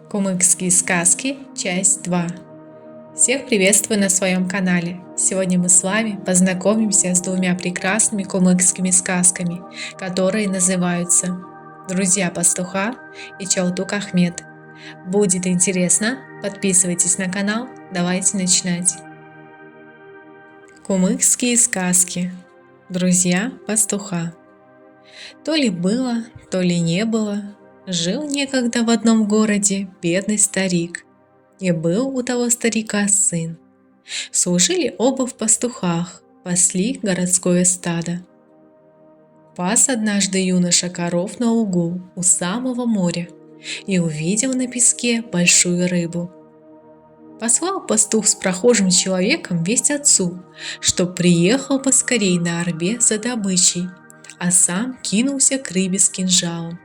Кумыкские сказки, часть 2. Всех приветствую на своем канале. Сегодня мы с вами познакомимся с двумя прекрасными кумыкскими сказками, которые называются «Друзья пастуха» и «Чалтук Ахмед». Будет интересно? Подписывайтесь на канал. Давайте начинать. Кумыкские сказки. Друзья пастуха. То ли было, то ли не было. Жил некогда в одном городе бедный старик, и был у того старика сын. Служили оба в пастухах, пасли городское стадо. Пас однажды юноша коров на лугу у самого моря и увидел на песке большую рыбу. Послал пастух с прохожим человеком весть отцу, чтоб приехал поскорей на орбе за добычей, а сам кинулся к рыбе с кинжалом.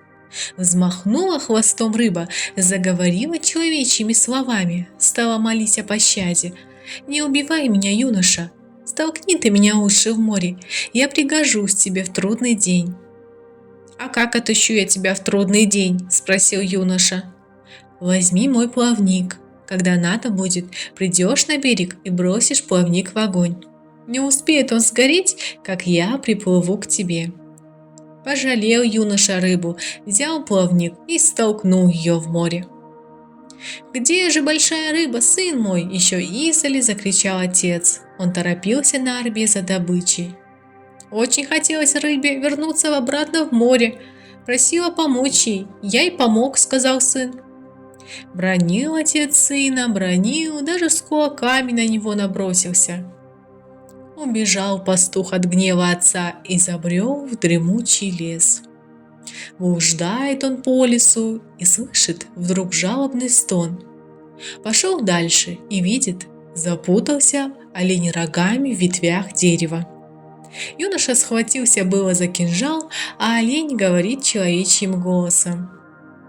Взмахнула хвостом рыба, заговорила человечьими словами, стала молить о пощаде. «Не убивай меня, юноша, столкни ты меня лучше в море, я пригожусь тебе в трудный день». «А как отыщу я тебя в трудный день?» – спросил юноша. «Возьми мой плавник, когда надо будет, придешь на берег и бросишь плавник в огонь. Не успеет он сгореть, как я приплыву к тебе». Пожалел юноша рыбу, взял плавник и столкнул ее в море. «Где же большая рыба, сын мой?» – еще издали закричал отец. Он торопился на орбе за добычей. Очень хотелось рыбе вернуться обратно в море. Просила помочь ей. Я и помог, сказал сын. Бранил отец сына, бранил, даже с кулаками на него набросился. Убежал пастух от гнева отца и забрел в дремучий лес. Блуждает он по лесу и слышит вдруг жалобный стон. Пошел дальше и видит, запутался олень рогами в ветвях дерева. Юноша схватился было за кинжал, а олень говорит человечьим голосом: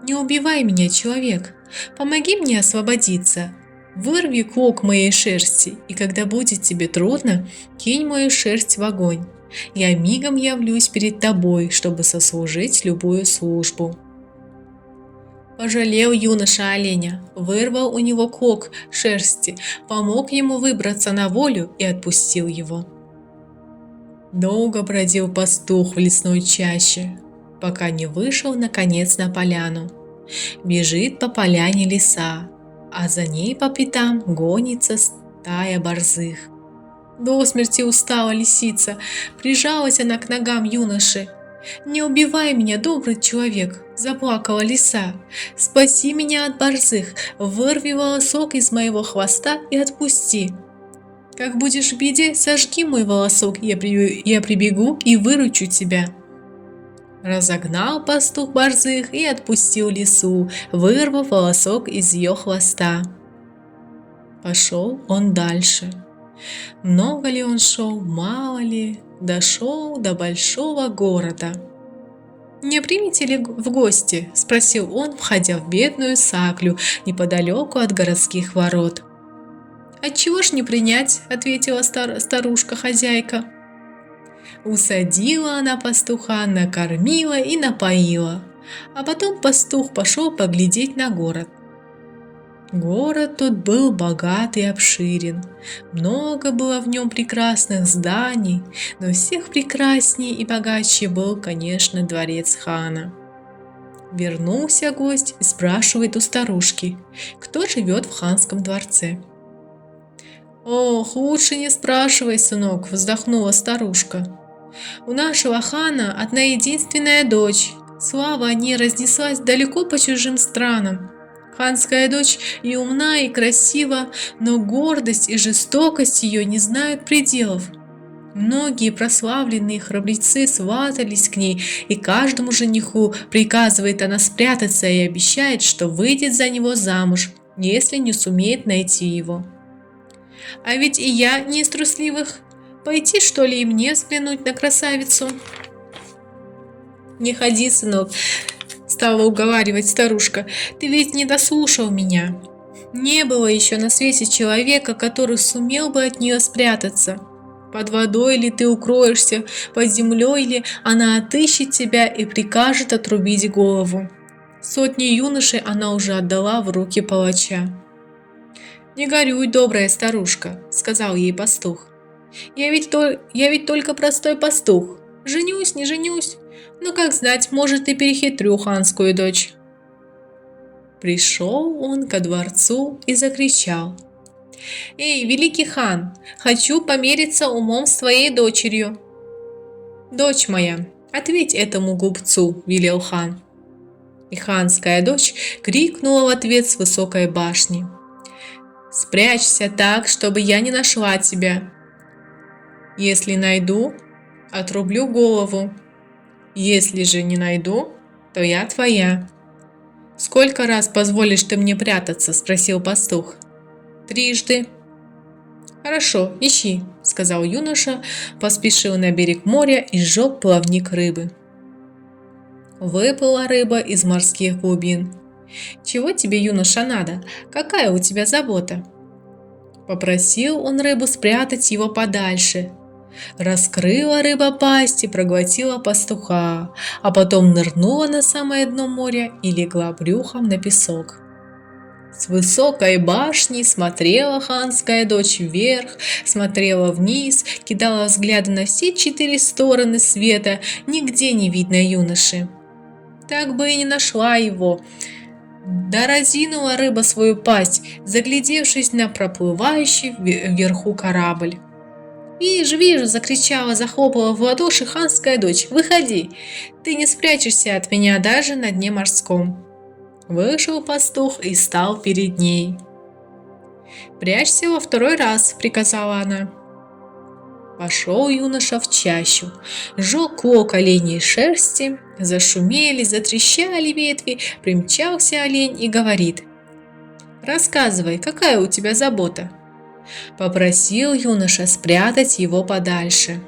«Не убивай меня, человек, помоги мне освободиться. Вырви клок моей шерсти, и когда будет тебе трудно, кинь мою шерсть в огонь. Я мигом явлюсь перед тобой, чтобы сослужить любую службу». Пожалел юноша оленя, вырвал у него клок шерсти, помог ему выбраться на волю и отпустил его. Долго бродил пастух в лесной чаще, пока не вышел наконец на поляну. Бежит по поляне лиса, а за ней по пятам гонится стая борзых. До смерти устала лисица, прижалась она к ногам юноши. «Не убивай меня, добрый человек!» – заплакала лиса. «Спаси меня от борзых, вырви волосок из моего хвоста и отпусти. Как будешь в беде, сожги мой волосок, я прибегу и выручу тебя». Разогнал пастух борзых и отпустил лису, вырвав волосок из ее хвоста. Пошел он дальше. Много ли он шел, мало ли, дошел до большого города. «Не примете ли в гости?» – спросил он, входя в бедную саклю неподалеку от городских ворот. «Отчего ж не принять?» – ответила старушка-хозяйка. Усадила она пастуха, накормила и напоила, а потом пастух пошел поглядеть на город. Город тот был богат и обширен, много было в нем прекрасных зданий, но всех прекраснее и богаче был, конечно, дворец хана. Вернулся гость и спрашивает у старушки, кто живет в ханском дворце. «Ох, лучше не спрашивай, сынок», – вздохнула старушка. «У нашего хана одна единственная дочь. Слава о ней разнеслась далеко по чужим странам. Ханская дочь и умна, и красива, но гордость и жестокость ее не знают пределов. Многие прославленные храбрецы сватались к ней, и каждому жениху приказывает она спрятаться и обещает, что выйдет за него замуж, если не сумеет найти его. А ведь и я не из трусливых. Пойти, что ли, и мне взглянуть на красавицу?» «Не ходи, сынок», — стала уговаривать старушка, — «ты ведь не дослушал меня. Не было еще на свете человека, который сумел бы от нее спрятаться. Под водой ли ты укроешься, под землей ли она отыщет тебя и прикажет отрубить голову. Сотни юношей она уже отдала в руки палача. «Не горюй, добрая старушка», — сказал ей пастух. Я ведь только простой пастух. Женюсь, не женюсь. Но как знать, может, и перехитрю ханскую дочь». Пришел он ко дворцу и закричал: «Эй, великий хан, хочу помериться умом с твоей дочерью». «Дочь моя, ответь этому глупцу», — велел хан. И ханская дочь крикнула в ответ с высокой башни: «Спрячься так, чтобы я не нашла тебя. Если найду, отрублю голову. Если же не найду, то я твоя». «Сколько раз позволишь ты мне прятаться?» – спросил пастух. «Трижды». «Хорошо, ищи», – сказал юноша, поспешил на берег моря и сжег плавник рыбы. Выплыла рыба из морских глубин. «Чего тебе, юноша, надо? Какая у тебя забота?» Попросил он рыбу спрятать его подальше. Раскрыла рыба пасть и проглотила пастуха, а потом нырнула на самое дно моря и легла брюхом на песок. С высокой башни смотрела ханская дочь вверх, смотрела вниз, кидала взгляды на все 4 стороны света, нигде не видно юноши. Так бы и не нашла его. Да разинула рыба свою пасть, заглядевшись на проплывающий вверху корабль. «Вижу, вижу!» – закричала, захлопала в ладоши ханская дочь. «Выходи! Ты не спрячешься от меня даже на дне морском!» Вышел пастух и стал перед ней. «Прячься во второй раз!» – приказала она. Пошел юноша в чащу, сжег клок оленей шерсти, зашумели, затрещали ветви, примчался олень и говорит: «Рассказывай, какая у тебя забота?» Попросил юноша спрятать его подальше.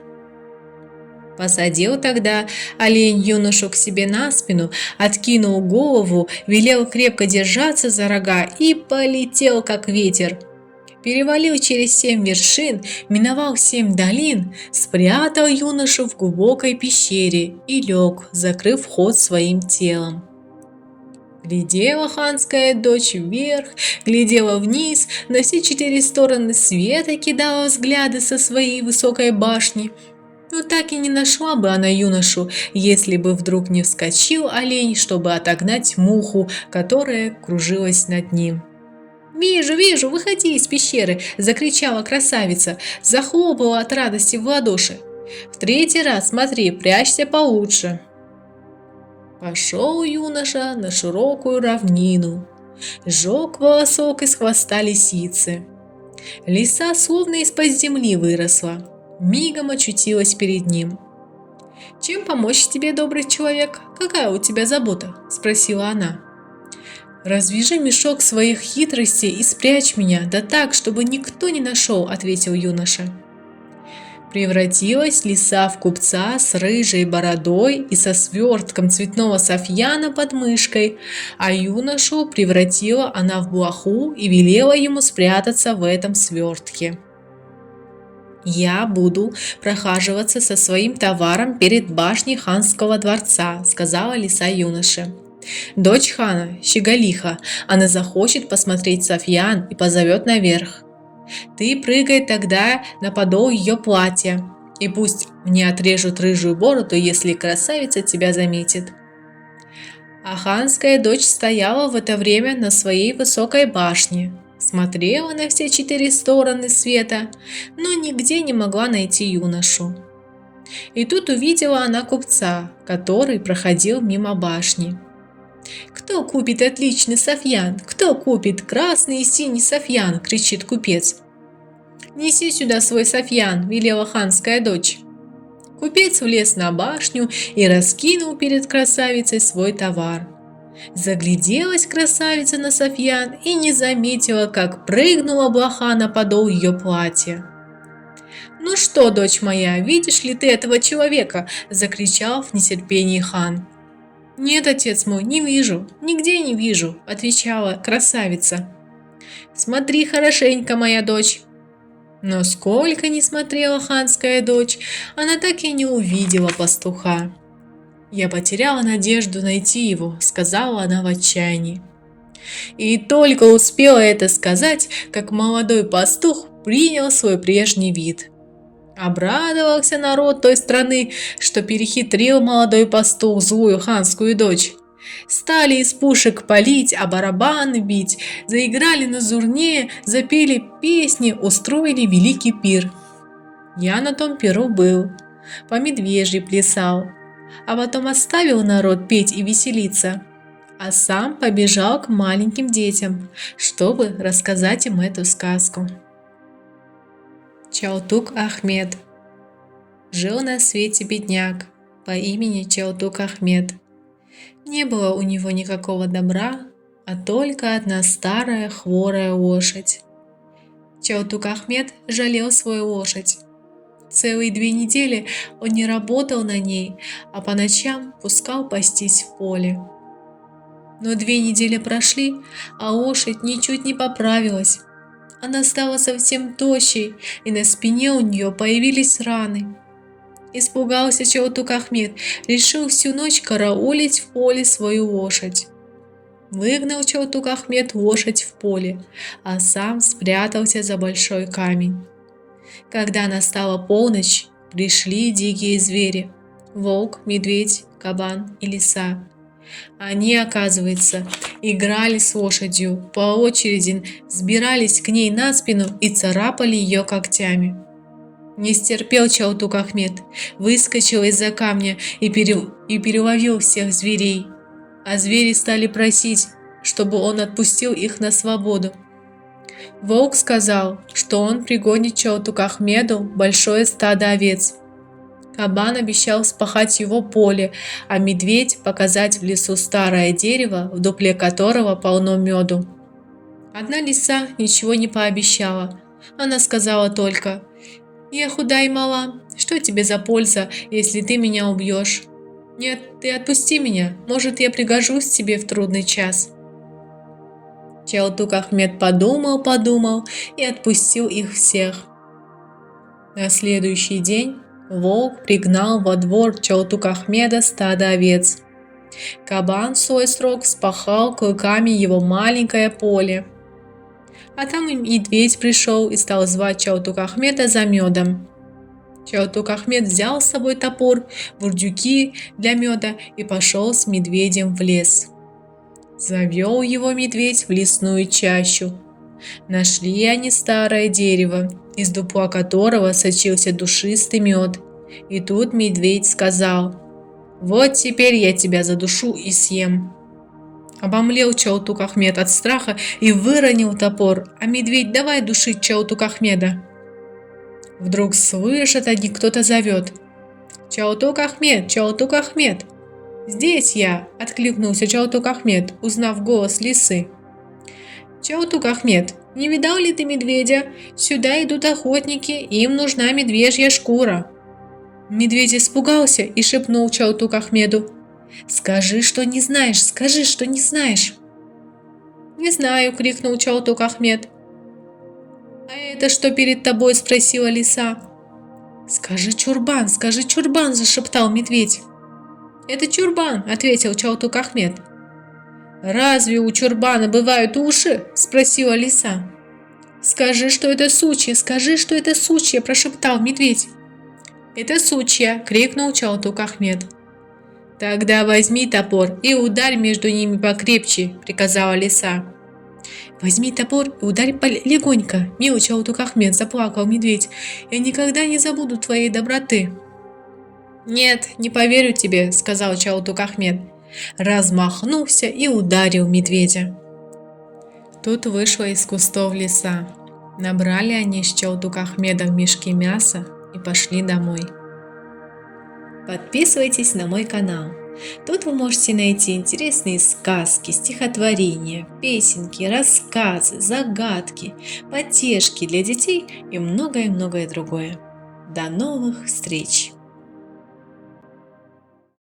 Посадил тогда олень юношу к себе на спину, откинул голову, велел крепко держаться за рога и полетел, как ветер. Перевалил через 7 вершин, миновал 7 долин, спрятал юношу в глубокой пещере и лег, закрыв вход своим телом. Глядела ханская дочь вверх, глядела вниз, на все 4 стороны света кидала взгляды со своей высокой башни. Но так и не нашла бы она юношу, если бы вдруг не вскочил олень, чтобы отогнать муху, которая кружилась над ним. «Вижу, вижу, выходи из пещеры!» – закричала красавица, захлопала от радости в ладоши. «В 3-й раз смотри, прячься получше!» Пошел юноша на широкую равнину, сжег волосок из хвоста лисицы. Лиса словно из-под земли выросла, мигом очутилась перед ним. «Чем помочь тебе, добрый человек? Какая у тебя забота?» – спросила она. «Развяжи мешок своих хитростей и спрячь меня, да так, чтобы никто не нашел», – ответил юноша. Превратилась лиса в купца с рыжей бородой и со свертком цветного софьяна под мышкой, а юношу превратила она в блоху и велела ему спрятаться в этом свертке. «Я буду прохаживаться со своим товаром перед башней ханского дворца», – сказала лиса юноше. «Дочь хана, щеголиха, она захочет посмотреть софьян и позовет наверх. Ты прыгай тогда на подол ее платья, и пусть мне отрежут рыжую бороду, если красавица тебя заметит». А ханская дочь стояла в это время на своей высокой башне, смотрела на все 4 стороны света, но нигде не могла найти юношу. И тут увидела она купца, который проходил мимо башни. «Кто купит отличный софьян? Кто купит красный и синий софьян?» – кричит купец. «Неси сюда свой софьян», – велела ханская дочь. Купец влез на башню и раскинул перед красавицей свой товар. Загляделась красавица на софьян и не заметила, как прыгнула блоха на подол ее платья. «Ну что, дочь моя, видишь ли ты этого человека?» – закричал в нетерпении хан. «Нет, отец мой, не вижу, нигде не вижу», – отвечала красавица. «Смотри хорошенько, моя дочь». Но сколько ни смотрела ханская дочь, она так и не увидела пастуха. Я потеряла надежду найти его, сказала она в отчаянии. И только успела это сказать, как молодой пастух принял свой прежний вид. Обрадовался народ той страны, что перехитрил молодой пастух злую ханскую дочь. Стали из пушек палить, а барабаны бить, заиграли на зурне, запели песни, устроили великий пир. Я на том пиру был, по медвежьи плясал, а потом оставил народ петь и веселиться, а сам побежал к маленьким детям, чтобы рассказать им эту сказку. Чалтук Ахмед. Жил на свете бедняк по имени Чалтук Ахмед. Не было у него никакого добра, а только одна старая хворая лошадь. Чалтук Ахмед жалел свою лошадь. Целые 2 недели он не работал на ней, а по ночам пускал пастись в поле. Но 2 недели прошли, а лошадь ничуть не поправилась. Она стала совсем тощей, и на спине у нее появились раны. Испугался Чалтук Ахмед, решил всю ночь караулить в поле свою лошадь. Выгнал Чалтук Ахмед лошадь в поле, а сам спрятался за большой камень. Когда настала полночь, пришли дикие звери – волк, медведь, кабан и лиса. Они, оказывается, играли с лошадью, по очереди взбирались к ней на спину и царапали ее когтями. Не стерпел Чалтук Ахмед, выскочил из-за камня и переловил всех зверей. А звери стали просить, чтобы он отпустил их на свободу. Волк сказал, что он пригонит Чалтук Ахмеду большое стадо овец. Кабан обещал вспахать его поле, а медведь показать в лесу старое дерево, в дупле которого полно меду. Одна лиса ничего не пообещала. Она сказала только: «Я худа и мала, что тебе за польза, если ты меня убьешь? Нет, ты отпусти меня, может, я пригожусь тебе в трудный час». Чалтук Ахмед подумал и отпустил их всех. На следующий день волк пригнал во двор Чалтук Ахмеда стадо овец. Кабан в свой срок вспахал клыками его маленькое поле. А там и медведь пришел и стал звать Чалтук Ахмеда за медом. Чалтук Ахмед взял с собой топор, бурдюки для меда и пошел с медведем в лес. Завел его медведь в лесную чащу. Нашли они старое дерево, из дупла которого сочился душистый мед. И тут медведь сказал: «Вот теперь я тебя задушу и съем». Обомлел Чалтук Ахмед от страха и выронил топор, а медведь давай душить Чалтук Ахмеда. Вдруг слышат они, кто-то зовет: «Чалтук Ахмед, Чалтук Ахмед!» «Здесь я!» – откликнулся Чалтук Ахмед, узнав голос лисы. «Чалтук Ахмед, не видал ли ты медведя? Сюда идут охотники, им нужна медвежья шкура». Медведь испугался и шепнул Чалтук Ахмеду: «Скажи, что не знаешь, скажи, что не знаешь». «Не знаю», – крикнул Чалтук Ахмед. «А это что перед тобой?» – спросила лиса. скажи, чурбан!» – зашептал медведь. «Это чурбан», – ответил Чалтук Ахмед. «Разве у чурбана бывают уши?» – спросила лиса. «Скажи, что это сучья!» – прошептал медведь. «Это сучья!» – крикнул Чалтук Ахмед. «Тогда возьми топор и ударь между ними покрепче», – приказала лиса. «Возьми топор и ударь легонько, милый Чалтук Ахмед», – заплакал медведь. «Я никогда не забуду твоей доброты». «Нет, не поверю тебе», – сказал Чалтук Ахмед. Размахнулся и ударил медведя. Тут вышла из кустов лиса. Набрали они с Чалтук Ахмедом мешки мяса и пошли домой. Подписывайтесь на мой канал. Тут вы можете найти интересные сказки, стихотворения, песенки, рассказы, загадки, потешки для детей и многое-многое другое. До новых встреч!